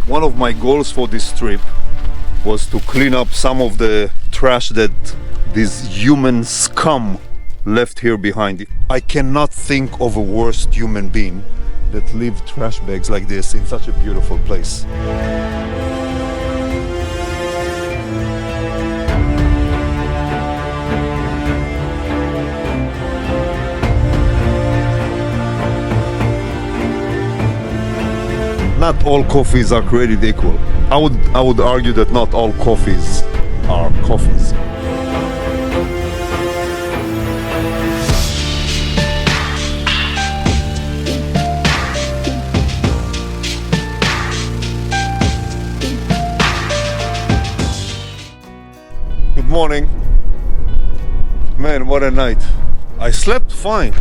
One of my goals for this trip was to clean up some of the trash that this human scum left here behind. I cannot think of a worse human being that leave trash bags like this in such a beautiful place. Not all coffees are created equal. I would argue that not all coffees are coffees. Good morning. Man, what a night. I slept fine,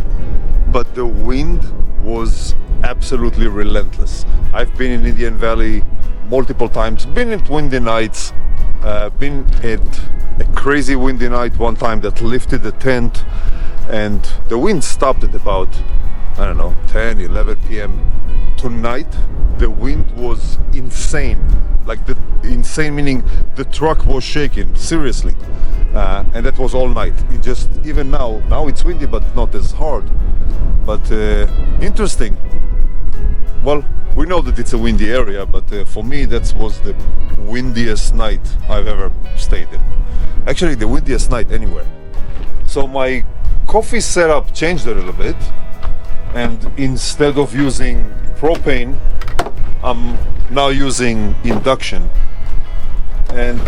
but the wind was absolutely relentless. I've been in Indian Valley multiple times, been at windy nights, been at a crazy windy night one time that lifted the tent and the wind stopped at about, I don't know, 10, 11 p.m. Tonight, the wind was insane. Like insane meaning the truck was shaking, seriously. And that was all night. It just, even now it's windy but not as hard. But interesting. Well, we know that it's a windy area, but for me that was the windiest night I've ever stayed in. Actually, the windiest night anywhere. So my coffee setup changed a little bit, and instead of using propane, I'm now using induction, and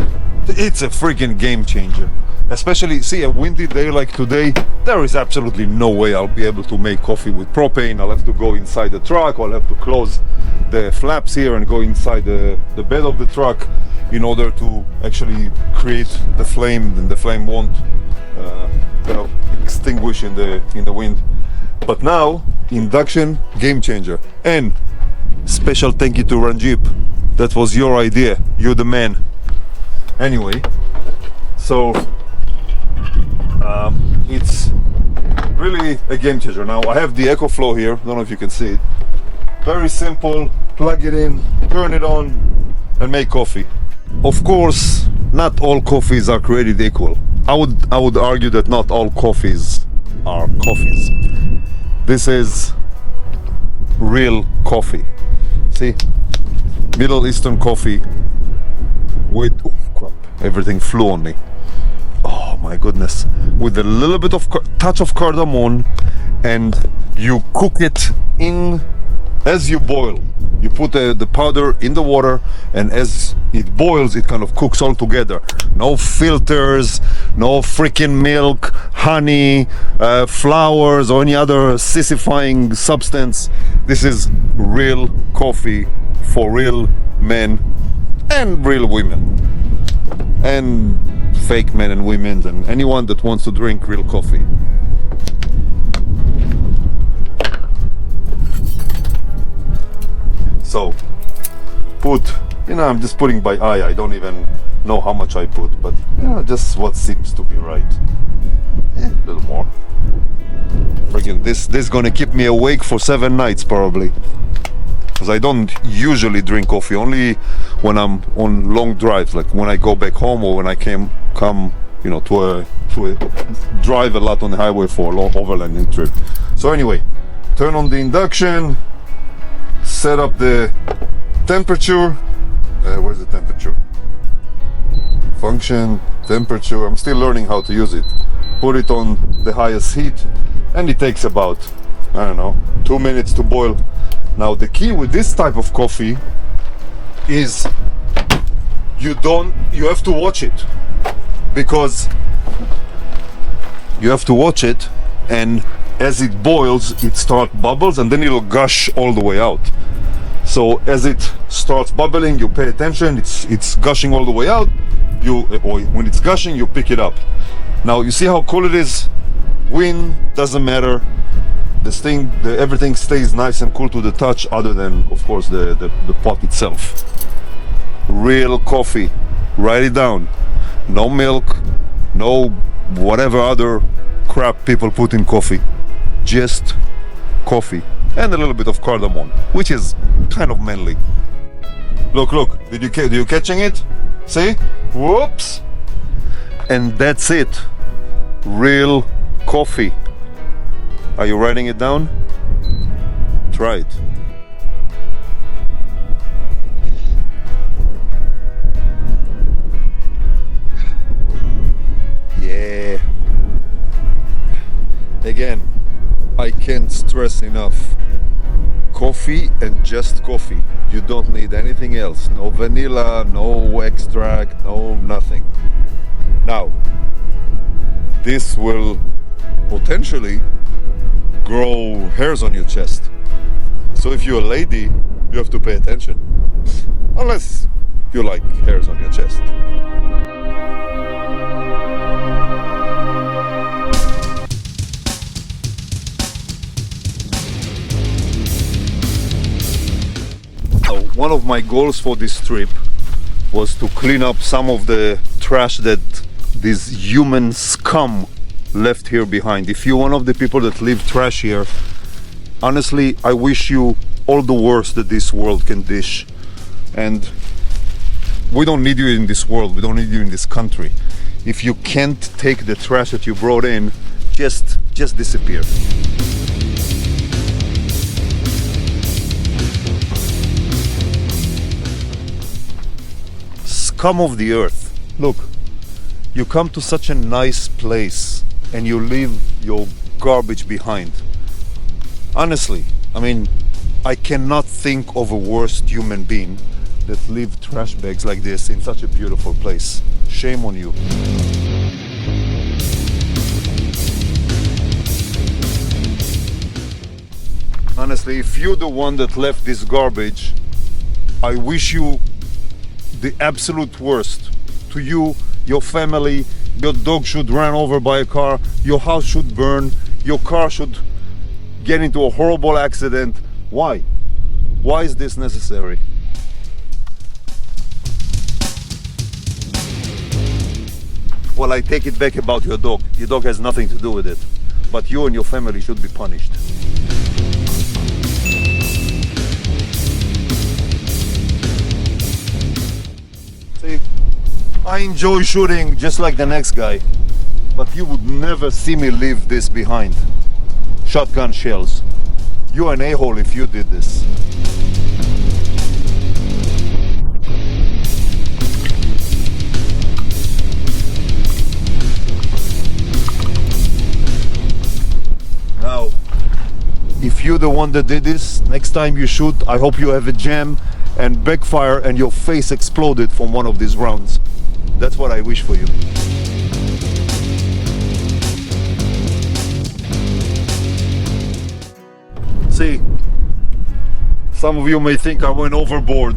it's a freaking game changer. Especially, see, a windy day like today, there is absolutely no way I'll be able to make coffee with propane. I'll have to go inside the truck, or I'll have to close the flaps here and go inside the bed of the truck in order to actually create the flame, and the flame won't extinguish in the wind. But now, induction, game changer. And special thank you to Ranjip. That was your idea. You're the man. Anyway, so it's really a game changer. Now I have the EcoFlow here, don't know if you can see it. Very simple, plug it in, turn it on and make coffee. Of course, not all coffees are created equal. I would argue that not all coffees are coffees. This is real coffee. See, Middle Eastern coffee with, oh crap, everything flew on me. Oh my goodness, with a little bit of touch of cardamom, and you cook it in as you boil. You put the powder in the water, and as it boils it kind of cooks all together. No filters, no freaking milk, honey, flowers or any other sissifying substance. This is real coffee for real men and real women, and fake men and women, and anyone that wants to drink real coffee. So put, I'm just putting by eye. I don't even know how much I put, but just what seems to be right. A little more. Friggin' this is gonna keep me awake for 7 nights probably, because I don't usually drink coffee, only when I'm on long drives, like when I go back home or when I come to a drive a lot on the highway for a long overlanding trip. So anyway, turn on the induction, set up the temperature. Where's the temperature? Function, temperature. I'm still learning how to use it. Put it on the highest heat, and it takes about, I don't know, 2 minutes to boil. Now the key with this type of coffee is you have to watch it, because you have to watch it, and as it boils it starts bubbles and then it'll gush all the way out. So as it starts bubbling, you pay attention, it's gushing all the way out. Or when it's gushing, you pick it up. Now you see how cool it is. Wind doesn't matter. This thing, everything stays nice and cool to the touch, other than of course the pot itself. Real coffee. Write it down. No milk, no whatever other crap people put in coffee. Just coffee and a little bit of cardamom, which is kind of manly. Look, look. Did you catching it? See? Whoops. And that's it. Real coffee. Are you writing it down? Try it. Yeah. Again, I can't stress enough. Coffee and just coffee. You don't need anything else. No vanilla, no extract, no nothing. Now, this will potentially grow hairs on your chest. So if you're a lady, you have to pay attention. Unless you like hairs on your chest. One of my goals for this trip was to clean up some of the trash that this human scum left here behind. If you're one of the people that leave trash here, honestly, I wish you all the worst that this world can dish. And we don't need you in this world, we don't need you in this country. If you can't take the trash that you brought in, just disappear. Scum of the earth. Look, you come to such a nice place and you leave your garbage behind. Honestly, I mean, I cannot think of a worse human being that leave trash bags like this in such a beautiful place. Shame on you. Honestly, if you're the one that left this garbage, I wish you the absolute worst. To you, your family, your dog should run over by a car, your house should burn, your car should get into a horrible accident. Why? Why is this necessary? Well, I take it back about your dog. Your dog has nothing to do with it. But you and your family should be punished. See, I enjoy shooting just like the next guy, but you would never see me leave this behind. Shotgun shells. You're an a-hole if you did this. Now, if you're the one that did this, next time you shoot, I hope you have a jam and backfire and your face exploded from one of these rounds. That's what I wish for you. See, some of you may think I went overboard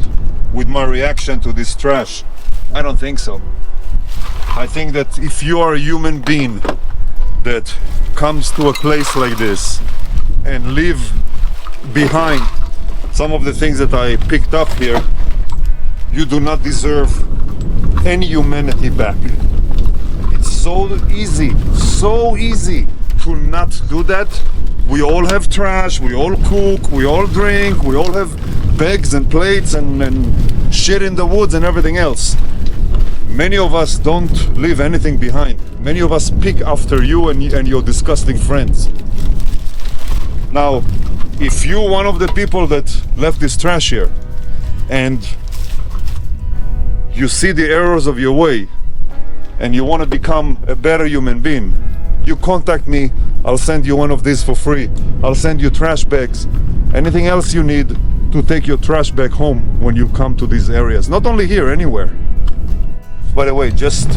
with my reaction to this trash. I don't think so. I think that if you are a human being that comes to a place like this and leave behind some of the things that I picked up here, you do not deserve any humanity back. It's so easy to not do that. We all have trash, we all cook, we all drink, we all have bags and plates and shit in the woods and everything else. Many of us don't leave anything behind. Many of us pick after you and your disgusting friends. Now, if you're one of the people that left this trash here and you see the errors of your way and you want to become a better human being, you contact me. I'll send you one of these for free. I'll send you trash bags, anything else you need to take your trash back home when you come to these areas. Not only here, anywhere. By the way, just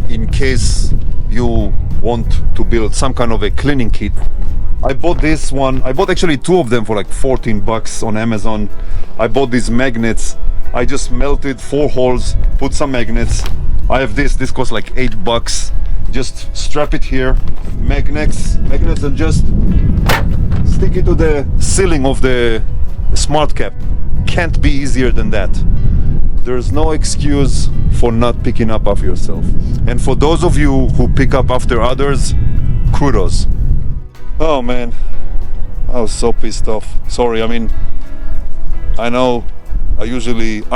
in case you want to build some kind of a cleaning kit, I bought this one. I bought actually two of them for like 14 bucks on Amazon. I bought these magnets. I just melted 4 holes, put some magnets. I have this costs like 8 bucks. Just strap it here, magnets and just stick it to the ceiling of the smart cap. Can't be easier than that. There's no excuse for not picking up after yourself. And for those of you who pick up after others, kudos. Oh man, I was so pissed off. Sorry, I mean, I know I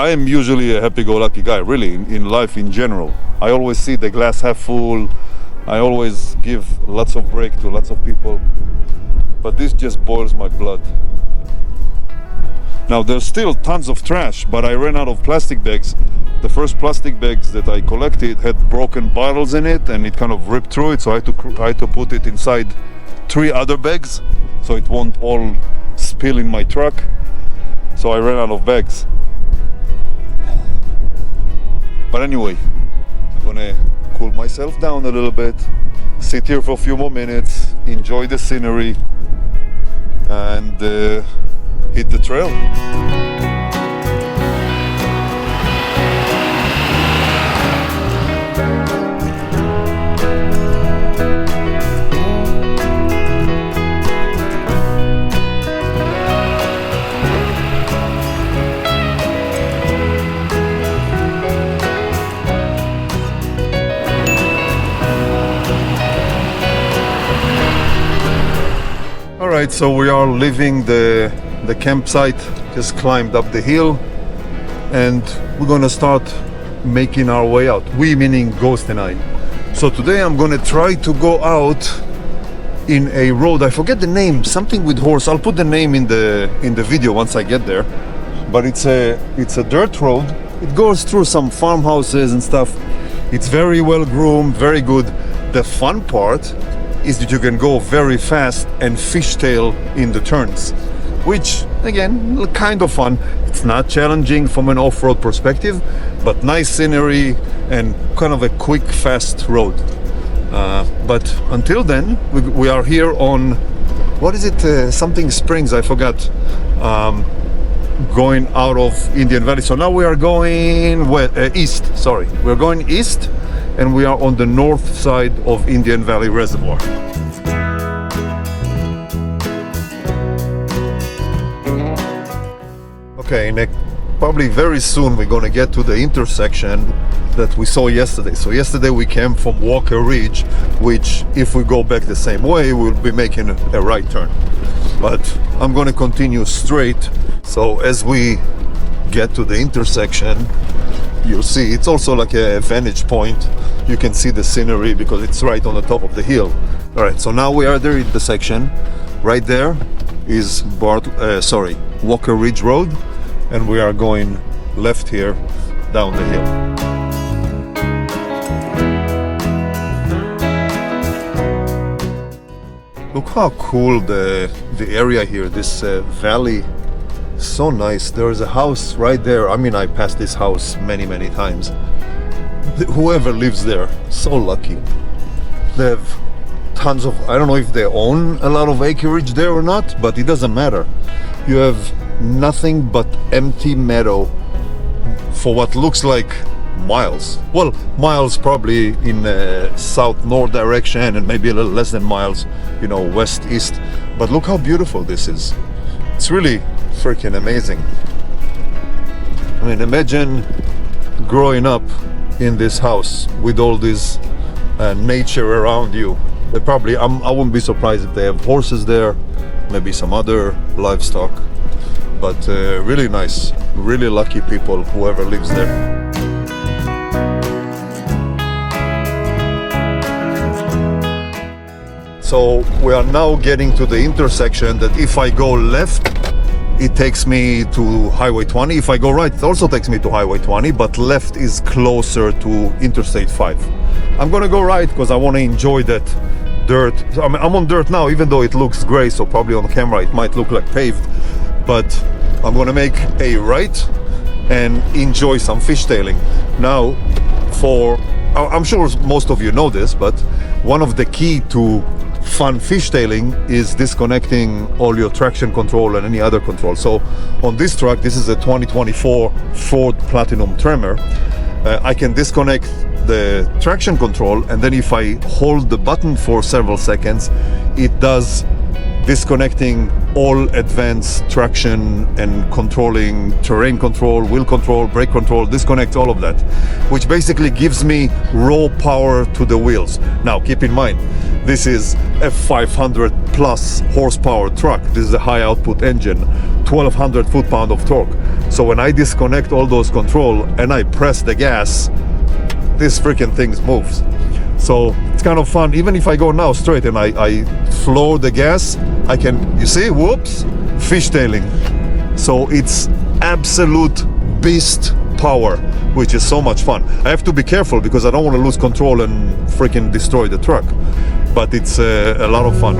am usually a happy-go-lucky guy, really, in life in general. I always see the glass half full. I always give lots of break to lots of people. But this just boils my blood. Now there's still tons of trash, but I ran out of plastic bags. The first plastic bags that I collected had broken bottles in it, and it kind of ripped through it, so I had to put it inside 3 other bags so it won't all spill in my truck. So I ran out of bags. But anyway, I'm gonna cool myself down a little bit, sit here for a few more minutes, enjoy the scenery, and hit the trail. Alright, so we are leaving the campsite, just climbed up the hill, and we're gonna start making our way out. We meaning Ghost and I. So today I'm gonna try to go out in a road, I forget the name, something with horse. I'll put the name in the video once I get there. But it's a dirt road. It goes through some farmhouses and stuff. It's very well groomed, very good. The fun part is that you can go very fast and fishtail in the turns, which again, kind of fun. It's not challenging from an off-road perspective, but nice scenery and kind of a quick, fast road. But until then, we are here on, what is it, something Springs, I forgot, going out of Indian Valley. So now we are going east, sorry. We're going east, and we are on the north side of Indian Valley Reservoir. Okay, probably very soon we're gonna get to the intersection that we saw yesterday. So yesterday we came from Walker Ridge, which if we go back the same way, we'll be making a right turn. But I'm gonna continue straight. So as we get to the intersection, you'll see it's also like a vantage point. You can see the scenery because it's right on the top of the hill. All right, so now we are there in the section. Right there is Walker Ridge Road, and we are going left here down the hill. Look how cool the area here, this valley. So nice. There is a house right there. I mean, I passed this house many times. Whoever lives there, so lucky. They have tons of, I don't know if they own a lot of acreage there or not, but it doesn't matter. You have nothing but empty meadow for what looks like miles. Well, miles probably in south-north direction, and maybe a little less than miles, you know, west-east. But look how beautiful this is. It's really freaking amazing. I mean, imagine growing up in this house with all this nature around you. They probably, I wouldn't be surprised if they have horses there, maybe some other livestock. But really nice, really lucky people, whoever lives there. So we are now getting to the intersection that if I go left, it takes me to Highway 20. If I go right, it also takes me to Highway 20, but left is closer to Interstate 5. I'm gonna go right because I want to enjoy that dirt. I mean, I'm on dirt now, even though it looks gray, so probably on camera it might look like paved, but I'm gonna make a right and enjoy some fishtailing. Now, I'm sure most of you know this, but one of the key to fun fishtailing is disconnecting all your traction control and any other control. So on this truck, this is a 2024 Ford Platinum Tremor. I can disconnect the traction control, and then if I hold the button for several seconds, it does disconnecting all advanced traction and controlling terrain control, wheel control, brake control, disconnect all of that, which basically gives me raw power to the wheels. Now keep in mind, this is a 500 plus horsepower truck. This is a high output engine, 1200 foot-pound of torque. So when I disconnect all those control and I press the gas, this freaking thing moves. So it's kind of fun. Even if I go now straight and I floor the gas, I can, you see, whoops, fishtailing. So it's absolute beast power, which is so much fun. I have to be careful because I don't want to lose control and freaking destroy the truck, but it's a lot of fun.